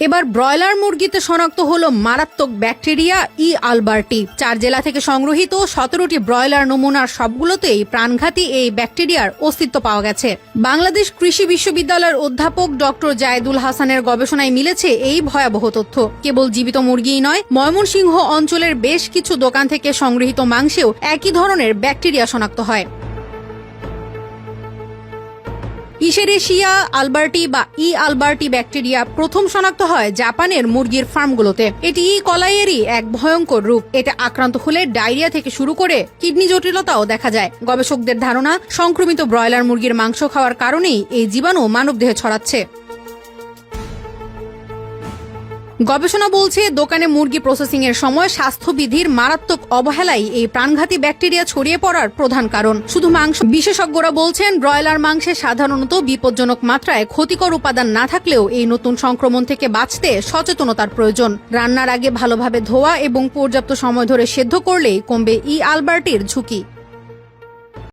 এবার ব্রয়লার মুরগিতে শনাক্ত হলো মারাত্মক ব্যাকটেরিয়া ই আলবার্টি। 4 জেলা থেকে সংগ্রহীত 17টি ব্রয়লার নমুনার সবগুলোতেই প্রাণঘাতী এই ব্যাকটেরিয়ার অস্তিত্ব পাওয়া গেছে। বাংলাদেশ কৃষি বিশ্ববিদ্যালয়ের অধ্যাপক ডক্টর জায়েদুল হাসানের গবেষণায় মিলেছে এই ভয়াবহ তথ্য। কেবল জীবিত মুরগিই নয়, ময়মনসিংহ অঞ্চলের বেশ কিছু দোকান থেকে সংগৃহীত মাংসেও একই ধরনের ব্যাকটেরিয়া শনাক্ত হয়। ইশেরেশিয়া আলবার্টি বা ই আলবার্টি ব্যাকটেরিয়া প্রথম শনাক্ত হয় জাপানের মুরগির ফার্মগুলোতে। এটি ই কলাইয়েরই এক ভয়ঙ্কর রূপ। এতে আক্রান্ত হলে ডায়রিয়া থেকে শুরু করে কিডনি জটিলতাও দেখা যায়। গবেষকদের ধারণা, সংক্রমিত ব্রয়লার মুরগির মাংস খাওয়ার কারণেই এই জীবাণু মানবদেহে ছড়াচ্ছে। গবেষণা বলছে, দোকানে মুরগি প্রসেসিং এর সময় স্বাস্থ্যবিধির মারাত্মক অবহেলাই এই প্রাণঘাতী ব্যাকটেরিয়া ছড়িয়ে পড়ার প্রধান কারণ। শুধু মাংস, বিশেষজ্ঞরা বলছেন ব্রয়লার মাংসে সাধারণত বিপজ্জনক মাত্রায় ক্ষতিকর উপাদান না থাকলেও এই নতুন সংক্রমণ থেকে বাঁচতে সচেতনতার প্রয়োজন। রান্নার আগে ভালোভাবে ধোয়া এবং পর্যাপ্ত সময় ধরে সেদ্ধ করলেই কমবে ই আলবার্টির ঝুঁকি।